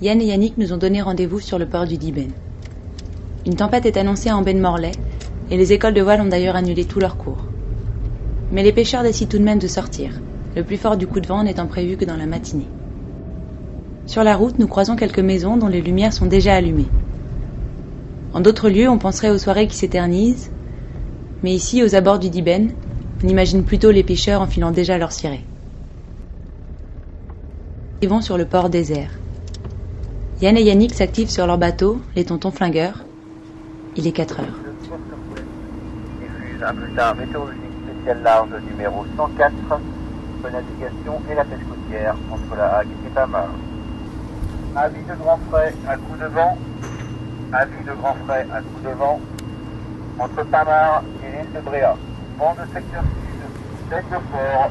Yann et Yannick nous ont donné rendez-vous sur le port du Dibben. Une tempête est annoncée en baie de Morlaix, et les écoles de voile ont d'ailleurs annulé tous leurs cours. Mais les pêcheurs décident tout de même de sortir, le plus fort du coup de vent n'étant prévu que dans la matinée. Sur la route, nous croisons quelques maisons dont les lumières sont déjà allumées. En d'autres lieux, on penserait aux soirées qui s'éternisent, mais ici, aux abords du Dibben, on imagine plutôt les pêcheurs enfilant déjà leur ciré. Nous arrivons sur le port désert. Yann et Yannick s'activent sur leur bateau, les tontons flingueurs. Il est 4 heures. Diffuse un bulletin météorologique spécial large numéro 104, la navigation et la pêche côtière entre la Hague et Tamar. Avis de grand frais à coup de vent. Avis de grand frais à coup de vent entre Tamar et l'île de Bréa. Vent de secteur sud, tête de fort,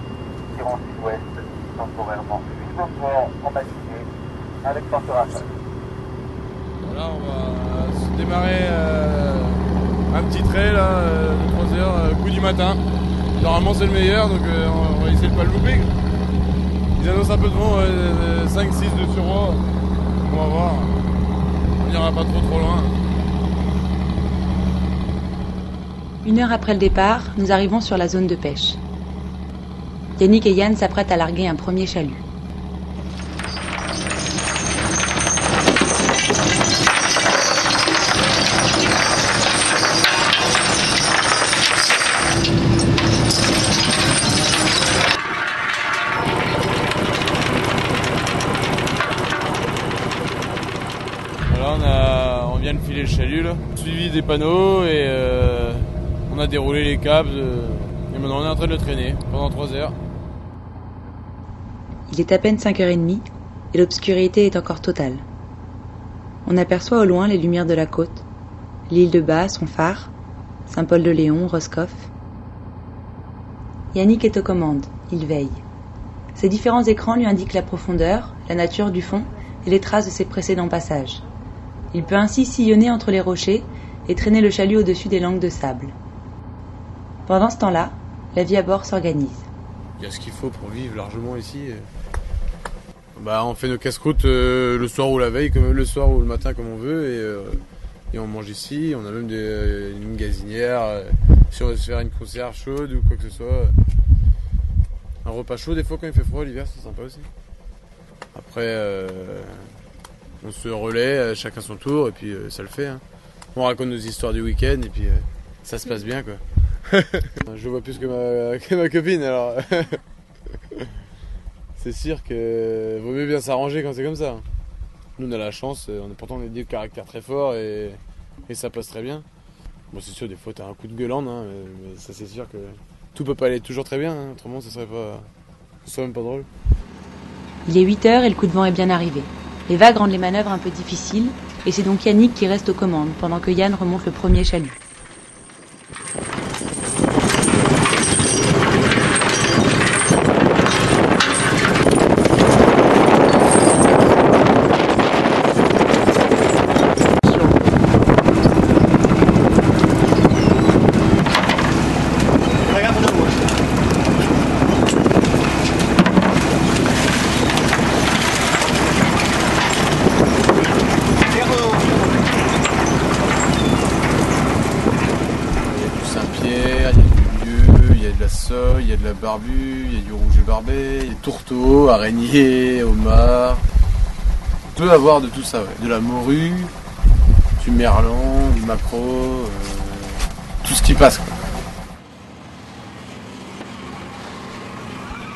tirant sud-ouest, temporairement 8 Beaufort en matinée avec forte rafale. Voilà, on va se démarrer un petit trait là, de 3 heures, coup du matin. Normalement c'est le meilleur, donc on va essayer de pas le louper. Ils annoncent un peu de vent, 5-6 de survoi. On va voir. On n'ira pas trop loin. 1 heure après le départ, nous arrivons sur la zone de pêche. Yannick et Yann s'apprêtent à larguer un premier chalut. Voilà, on vient de filer le chalut là. Suivi des panneaux et on a déroulé les câbles et maintenant on est en train de le traîner pendant 3 heures. Il est à peine 5h30 et l'obscurité est encore totale. On aperçoit au loin les lumières de la côte, l'île de Bas, son phare, Saint-Paul-de-Léon, Roscoff. Yannick est aux commandes, il veille. Ses différents écrans lui indiquent la profondeur, la nature du fond et les traces de ses précédents passages. Il peut ainsi sillonner entre les rochers et traîner le chalut au-dessus des langues de sable. Pendant ce temps-là, la vie à bord s'organise. Il y a ce qu'il faut pour vivre largement ici. On fait nos casse-croûtes le soir ou la veille, comme le soir ou le matin comme on veut, et on mange ici. On a même une gazinière, si on veut se faire une conserve chaude ou quoi que ce soit. Un repas chaud des fois quand il fait froid l'hiver, c'est sympa aussi. Après, on se relaie, chacun son tour, et puis ça le fait. Hein. On raconte nos histoires du week-end, et puis ça se passe bien, quoi. Je vois plus que ma copine, alors c'est sûr que vaut mieux bien s'arranger quand c'est comme ça. Nous on a la chance, pourtant on est des caractères très forts et ça passe très bien. Bon c'est sûr des fois t'as un coup de gueulande, hein, mais ça c'est sûr que tout peut pas aller toujours très bien, hein, autrement ce serait même pas drôle. Il est 8h et le coup de vent est bien arrivé. Les vagues rendent les manœuvres un peu difficiles et c'est donc Yannick qui reste aux commandes pendant que Yann remonte le premier chalut. Il y a de la barbue, il y a du rouge et barbet, il y a des tourteaux, araignées, homards. On peut avoir de tout ça, ouais. De la morue, du merlan, du maquereau, tout ce qui passe, quoi.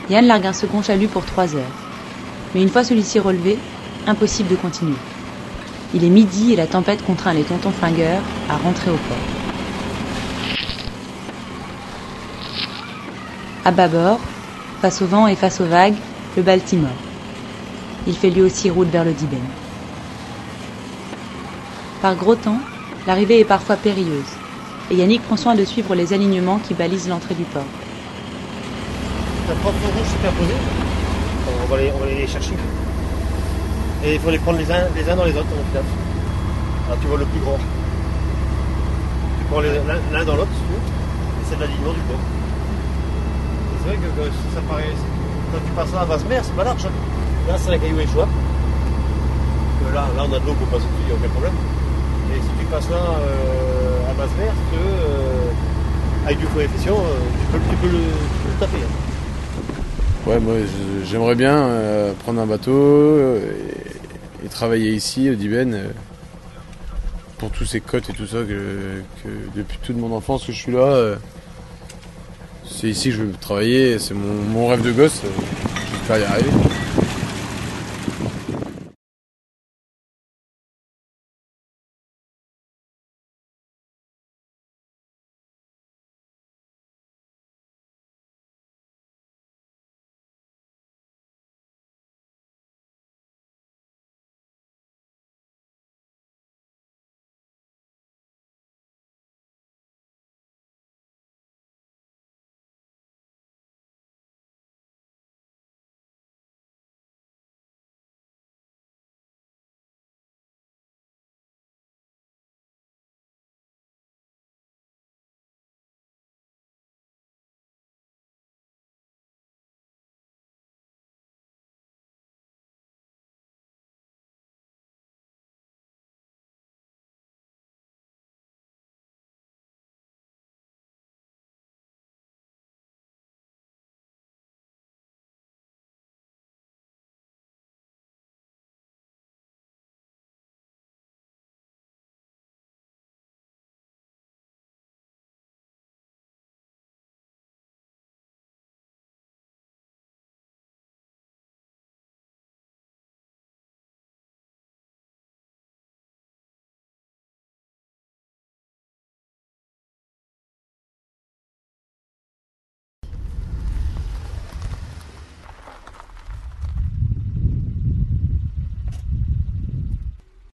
Yann largue un second chalut pour 3 heures. Mais une fois celui-ci relevé, impossible de continuer. Il est midi et la tempête contraint les tontons flingueurs à rentrer au port. À bâbord, face au vent et face aux vagues, le Baltimore. Il fait lui aussi route vers le Dibben. Par gros temps, l'arrivée est parfois périlleuse, et Yannick prend soin de suivre les alignements qui balisent l'entrée du port. T'as 3 points rouges superposés, on va les chercher. Et il faut les prendre les uns dans les autres, en fait. Alors tu vois le plus grand. Tu prends l'un dans l'autre, si tu veux, et c'est l'alignement du port. C'est vrai que ça paraît. Quand tu passes là à basse mer, c'est pas large. Hein. Là, c'est un caillou échoua. là, on a de l'eau pour passer dessus, il n'y a aucun problème. Et si tu passes là à basse mer, avec du coefficient, tu peux le taper. Hein. Ouais, moi j'aimerais bien prendre un bateau et travailler ici au Dibène pour tous ces côtes et tout ça que depuis toute mon enfance que je suis là. C'est ici que je veux travailler, c'est mon rêve de gosse, j'espère y arriver.